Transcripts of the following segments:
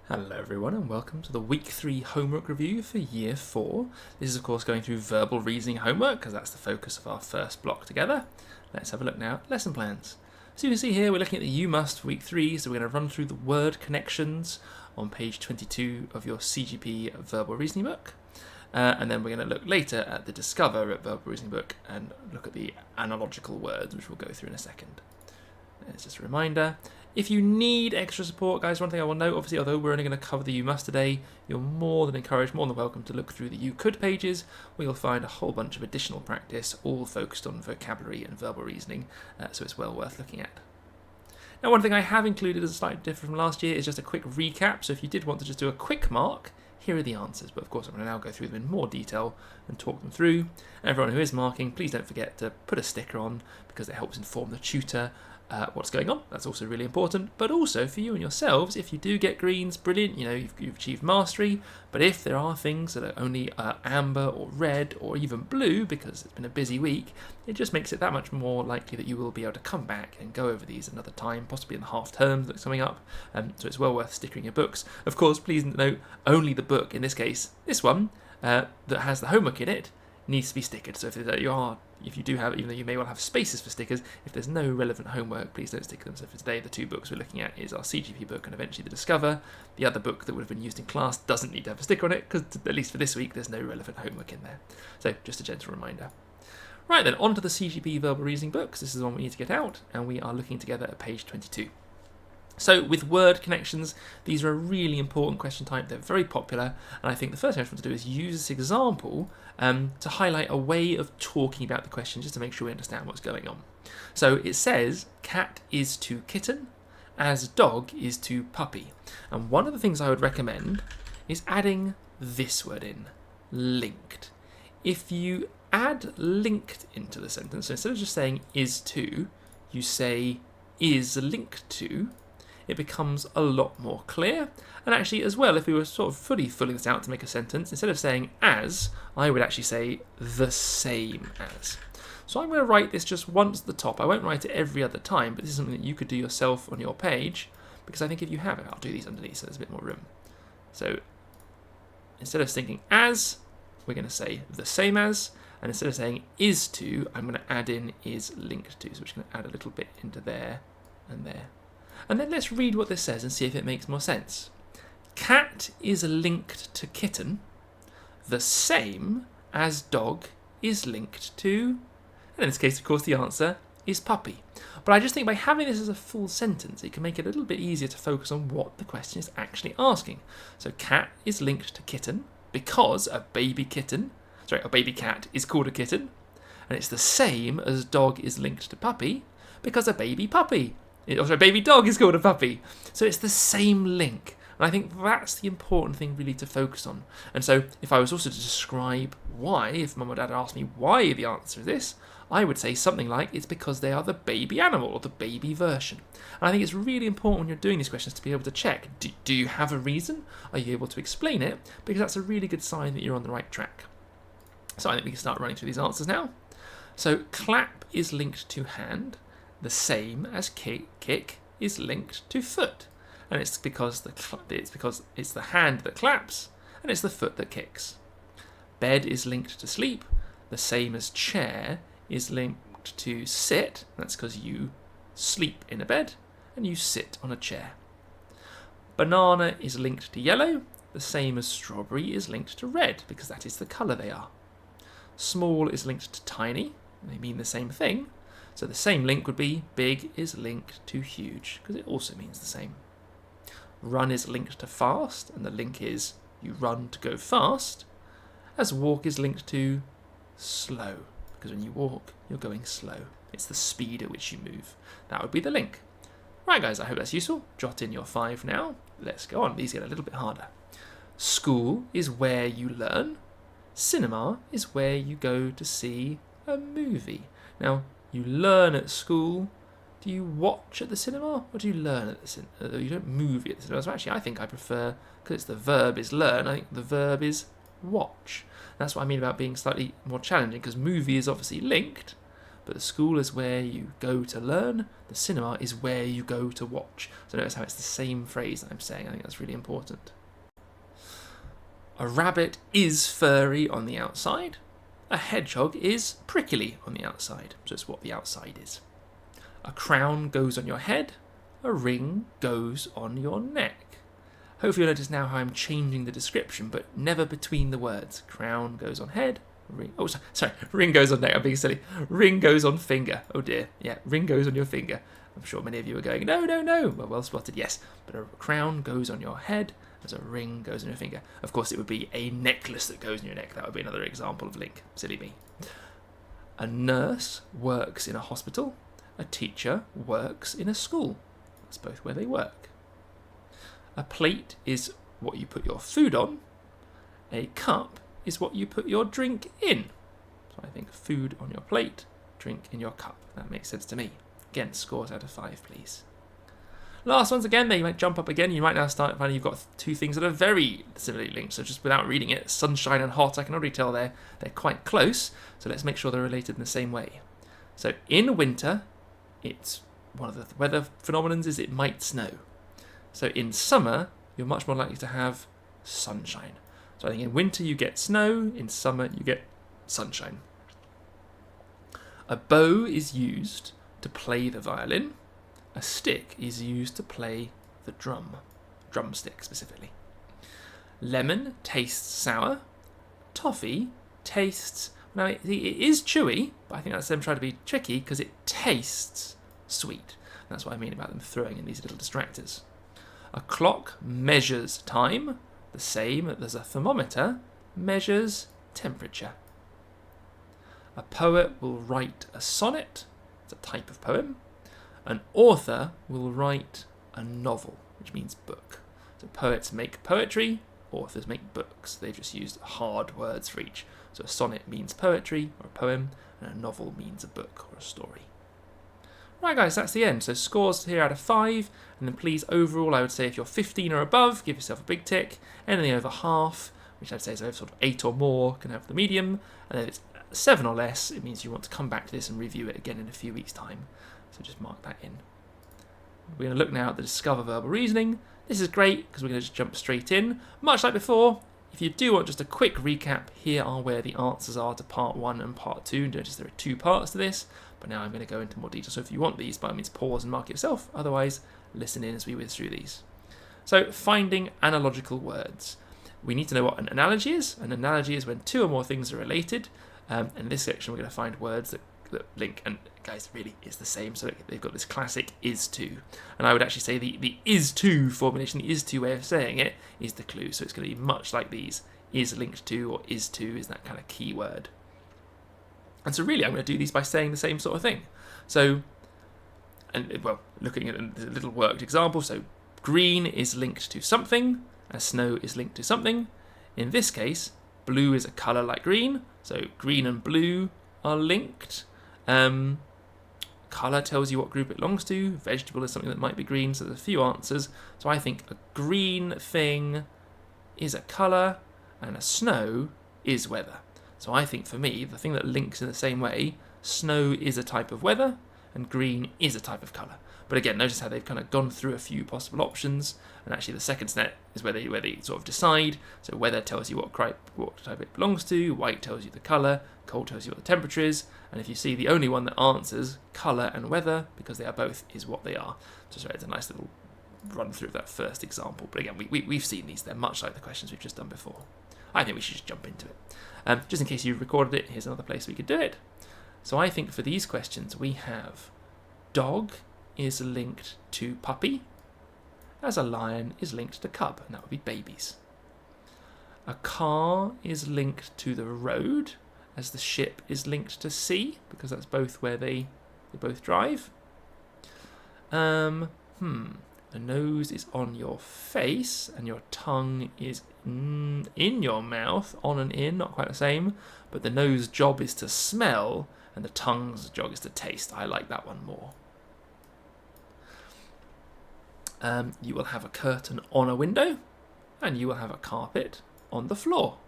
Hello everyone and welcome to the Week 3 homework review for Year 4. This is of course going through verbal reasoning homework because that's the focus of our first block together. Let's have a look now at lesson plans. So you can see here we're looking at the You Must for Week 3, so we're going to run through the word connections on page 22 of your CGP verbal reasoning book. And then we're going to look later at the Discover at verbal reasoning book and look at the analogical words, which we'll go through in a second. It's just a reminder. If you need extra support, guys, one thing I will note, obviously, although we're only going to cover the You Must today, you're more than encouraged, more than welcome to look through the You Could pages, where you'll find a whole bunch of additional practice, all focused on vocabulary and verbal reasoning, so it's well worth looking at. Now, one thing I have included as slightly different from last year is just a quick recap, so if you did want to just do a quick mark, here are the answers, but of course I'm going to now go through them in more detail and talk them through. And everyone who is marking, please don't forget to put a sticker on, because it helps inform the tutor what's going on. That's also really important. But also for you and yourselves, if you do get greens, brilliant, you've achieved mastery. But if there are things that are only amber or red or even blue, because it's been a busy week, it just makes it that much more likely that you will be able to come back and go over these another time, possibly in the half term that's coming up. So it's well worth stickering your books. Of course, please note, only the book, in this case, this one, that has the homework in it, needs to be stickered. So if you do have, even though you may well have spaces for stickers, if there's no relevant homework, please don't stick them. So for today, the two books we're looking at is our CGP book and eventually the Discover. The other book that would have been used in class doesn't need to have a sticker on it, because at least for this week, there's no relevant homework in there. So just a gentle reminder. Right then, on to the CGP verbal reasoning books. This is the one we need to get out, and we are looking together at page 22. So with word connections, these are a really important question type. They're very popular, and I think the first thing I want to do is use this example to highlight a way of talking about the question, just to make sure we understand what's going on. So it says, cat is to kitten, as dog is to puppy. And one of the things I would recommend is adding this word in, linked. If you add linked into the sentence, so instead of just saying is to, you say is linked to, it becomes a lot more clear. And actually, as well, if we were sort of fully filling this out to make a sentence, instead of saying as, I would actually say the same as. So I'm going to write this just once at the top. I won't write it every other time, but this is something that you could do yourself on your page, because I think if you have it, I'll do these underneath so there's a bit more room. So instead of thinking as, we're going to say the same as, and instead of saying is to, I'm going to add in is linked to. So we're just going to add a little bit into there and there. And then let's read what this says and see if it makes more sense. Cat is linked to kitten, the same as dog is linked to, and in this case, of course, the answer is puppy. But I just think by having this as a full sentence, it can make it a little bit easier to focus on what the question is actually asking. So cat is linked to kitten because a baby cat is called a kitten, and it's the same as dog is linked to puppy because a baby dog is called a puppy. So it's the same link. And I think that's the important thing really to focus on. And so if I was also to describe why, if mum or dad asked me why the answer is this, I would say something like it's because they are the baby animal or the baby version. And I think it's really important when you're doing these questions to be able to check, do you have a reason? Are you able to explain it? Because that's a really good sign that you're on the right track. So I think we can start running through these answers now. So clap is linked to hand, the same as kick is linked to foot, and it's because it's the hand that claps and it's the foot that kicks. Bed is linked to sleep, the same as chair is linked to sit. That's because you sleep in a bed and you sit on a chair. Banana is linked to yellow, the same as strawberry is linked to red because that is the colour they are. Small is linked to tiny, they mean the same thing. So the same link would be big is linked to huge, because it also means the same. Run is linked to fast, and the link is you run to go fast, as walk is linked to slow, because when you walk, you're going slow. It's the speed at which you move. That would be the link. Right, guys, I hope that's useful. Jot in your 5 now. Let's go on. These get a little bit harder. School is where you learn. Cinema is where you go to see a movie. Now, you learn at school. Do you watch at the cinema or do you learn at the cinema? You don't movie at the cinema. So actually, I think I prefer, because it's the verb is learn, I think the verb is watch. That's what I mean about being slightly more challenging, because movie is obviously linked, but the school is where you go to learn, the cinema is where you go to watch. So notice how it's the same phrase that I'm saying. I think that's really important. A rabbit is furry on the outside. A hedgehog is prickly on the outside. So it's what the outside is. A crown goes on your head. A ring goes on your neck. Hopefully you'll notice now how I'm changing the description, but never between the words. Crown goes on head. Ring. Oh, sorry. Ring goes on neck. I'm being silly. Ring goes on finger. Oh dear. Yeah, ring goes on your finger. I'm sure many of you are going, no, no, no. Well spotted, yes. But a crown goes on your head as a ring goes on your finger. Of course, it would be a necklace that goes on your neck. That would be another example of link. Silly me. A nurse works in a hospital. A teacher works in a school. That's both where they work. A plate is what you put your food on. A cup is what you put your drink in. So I think food on your plate, drink in your cup. That makes sense to me. Again, scores out of 5, please. Last ones again, they might jump up again. You might now start finding you've got two things that are very similarly linked. So just without reading it, sunshine and hot, I can already tell they're quite close. So let's make sure they're related in the same way. So in winter, it's one of the weather phenomenons is it might snow. So in summer, you're much more likely to have sunshine. So I think in winter you get snow, in summer you get sunshine. A bow is used to play the violin. A stick is used to play the drumstick specifically. Lemon tastes sour. Toffee tastes, now it is chewy, but I think that's them trying to be tricky because it tastes sweet. That's what I mean about them throwing in these little distractors. A clock measures time, the same as a thermometer measures temperature. A poet will write a sonnet, it's a type of poem. An author will write a novel, which means book. So poets make poetry, authors make books. They've just used hard words for each. So a sonnet means poetry or a poem, and a novel means a book or a story. Right guys, that's the end. So scores here out of 5, and then please overall I would say if you're 15 or above, give yourself a big tick. Anything over half, which I'd say is over sort of 8 or more, can have the medium, and then if it's 7 or less, it means you want to come back to this and review it again in a few weeks' time. So just mark that in. We're going to look now at the Discover Verbal Reasoning. This is great because we're going to just jump straight in. Much like before, if you do want just a quick recap, here are where the answers are to part 1 and part 2. Notice there are 2 parts to this, but now I'm going to go into more detail. So if you want these, by all means pause and mark it yourself. Otherwise, listen in as we whiz through these. So finding analogical words. We need to know what an analogy is. An analogy is when 2 or more things are related. In this section, we're going to find words that link, and guys, really it's the same. So they've got this classic is to, and I would actually say the is to formulation, the is to way of saying it is the clue. So it's going to be much like these: is linked to or is to is that kind of key word. And so really I'm going to do these by saying the same sort of thing. So, and well, looking at a little worked example, so green is linked to something, and snow is linked to something. In this case, blue is a colour like green, so green and blue are linked. Colour tells you what group it belongs to. Vegetable is something that might be green, so there's a few answers. So I think a green thing is a colour, and a snow is weather. So I think for me, the thing that links in the same way, snow is a type of weather, and green is a type of colour. But again, notice how they've kind of gone through a few possible options, and actually the second step is where they sort of decide. So weather tells you what type it belongs to, white tells you the colour, cold tells you what the temperature is, and if you see the only one that answers colour and weather, because they are both, is what they are. So sorry, it's a nice little run through of that first example. But again, we've seen these, they're much like the questions we've just done before. I think we should just jump into it. Just in case you recorded it, here's another place we could do it. So I think for these questions we have dog is linked to puppy, as a lion is linked to cub, and that would be babies. A car is linked to the road, as the ship is linked to sea, because that's both where they both drive. The nose is on your face, and your tongue is in your mouth, on and in, not quite the same, but the nose job is to smell, and the tongue's job is to taste. I like that one more. You will have a curtain on a window, and you will have a carpet on the floor.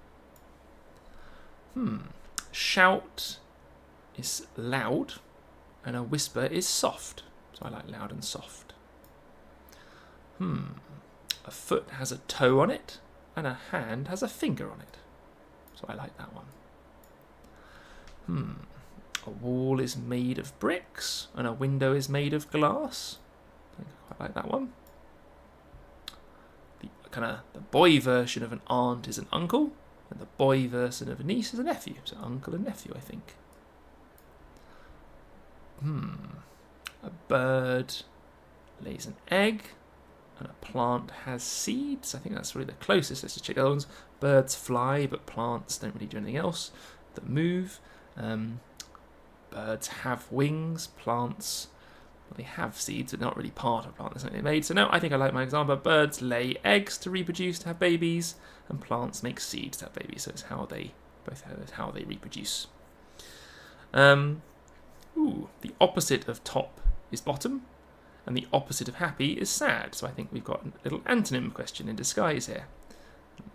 Shout is loud, and a whisper is soft. So I like loud and soft. A foot has a toe on it, and a hand has a finger on it. So I like that one. A wall is made of bricks, and a window is made of glass. I think I quite like that one. The boy version of an aunt is an uncle, and the boy version of a niece is a nephew. So uncle and nephew, I think. A bird lays an egg, and a plant has seeds. I think that's really the closest. Let's just check the other ones. Birds fly, but plants don't really do anything else that move. Birds have wings. Plants, well, they have seeds, but they're not really part of a plant. That's something they made. So no, I think I like my example. Birds lay eggs to reproduce, to have babies, and plants make seeds to have babies. So it's how they reproduce. The opposite of top is bottom, and the opposite of happy is sad. So I think we've got a little antonym question in disguise here.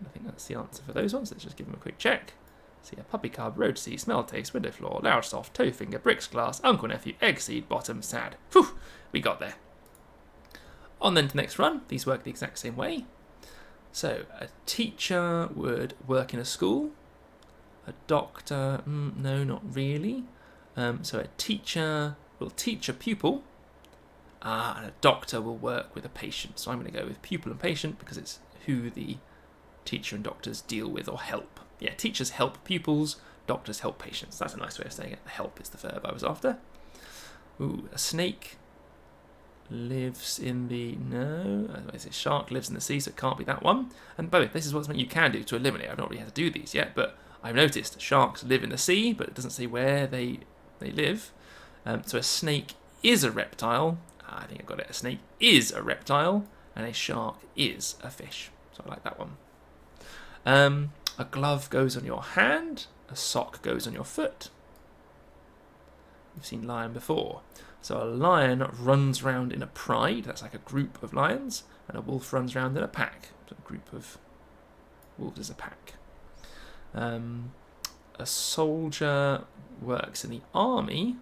I think that's the answer for those ones. Let's just give them a quick check. See, a puppy cub, road seat, smell taste, window floor, loud soft, toe finger, bricks glass, uncle nephew, egg seed, bottom, sad. Whew, we got there. On then to the next run. These work the exact same way. So a teacher would work in a school. A doctor, no, not really. So a teacher will teach a pupil, and a doctor will work with a patient. So I'm going to go with pupil and patient because it's who the teacher and doctors deal with or help. Yeah, teachers help pupils, doctors help patients. That's a nice way of saying it. Help is the verb I was after. A snake lives in the... No, is it shark lives in the sea, so it can't be that one. And by the way, this is what's something you can do to eliminate. I've not really had to do these yet, but I've noticed sharks live in the sea, but it doesn't say where they live. So a snake is a reptile. I think I got it. A snake is a reptile, and a shark is a fish. So I like that one. A glove goes on your hand. A sock goes on your foot. We've seen lion before. So a lion runs round in a pride. That's like a group of lions. And a wolf runs round in a pack. So a group of wolves is a pack. A soldier works in the army,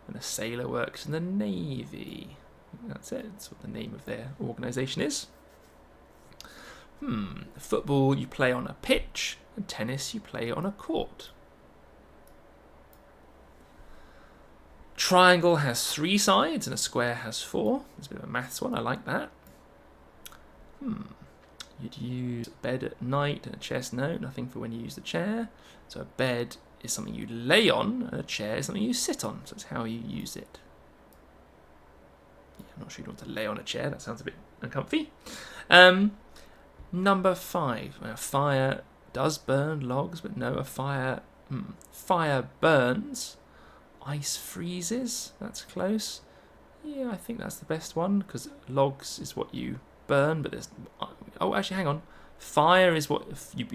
and a sailor works in the navy. That's it. That's what the name of their organisation is. Football you play on a pitch, and tennis you play on a court. Triangle has 3 sides, and a square has 4. There's a bit of a maths one. I like that. You'd use a bed at night and a chest. No, nothing for when you use the chair. So a bed is something you lay on, and a chair is something you sit on. So it's how you use it. Yeah, I'm not sure you want to lay on a chair. That sounds a bit uncomfy. Number 5. Fire does burn logs, but no, a fire... Fire burns. Ice freezes. That's close. Yeah, I think that's the best one, because logs is what you burn, but there's... Oh, actually, hang on. Fire is what you...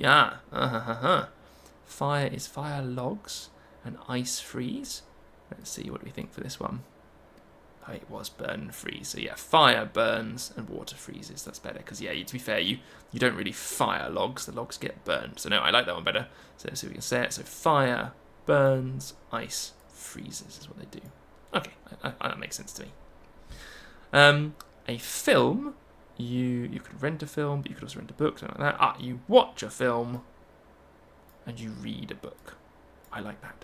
Fire is fire logs, and ice freeze. Let's see, what do we think for this one? Oh, it was burn and freeze. So yeah, fire burns and water freezes. That's better, because yeah, to be fair, you don't really fire logs. The logs get burned. So no, I like that one better. So let's see if we can say it. So fire burns, ice freezes is what they do. Okay, that makes sense to me. A film... You could rent a film, but you could also rent a book, something like that. You watch a film, and you read a book. I like that.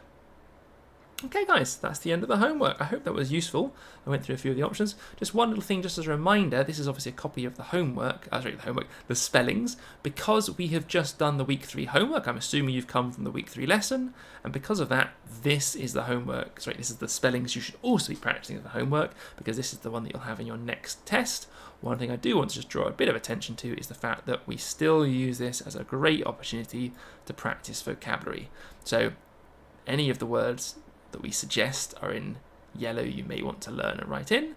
Okay, guys, that's the end of the homework. I hope that was useful. I went through a few of the options. Just one little thing, just as a reminder, this is obviously a copy of the homework, the spellings. Because we have just done the week 3 homework, I'm assuming you've come from the week 3 lesson, and because of that, this is the homework. This is the spellings you should also be practicing as the homework, because this is the one that you'll have in your next test. One thing I do want to just draw a bit of attention to is the fact that we still use this as a great opportunity to practice vocabulary. So any of the words that we suggest are in yellow you may want to learn and write in,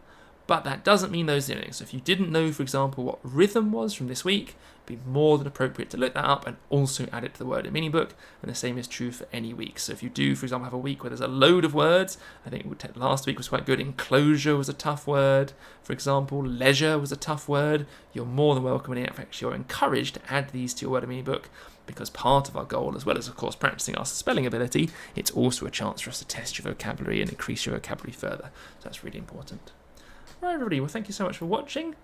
But that doesn't mean those things. So if you didn't know, for example, what rhythm was from this week, it'd be more than appropriate to look that up and also add it to the Word in Mini Book. And the same is true for any week. So if you do, for example, have a week where there's a load of words, I think last week was quite good. Enclosure was a tough word, for example. Leisure was a tough word. You're more than welcome, and in fact, you're encouraged to add these to your Word in Mini Book, because part of our goal, as well as, of course, practicing our spelling ability, it's also a chance for us to test your vocabulary and increase your vocabulary further. So that's really important. Right, everybody, well, thank you so much for watching.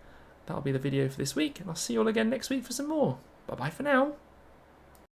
That'll be the video for this week, and I'll see you all again next week for some more. Bye-bye for now.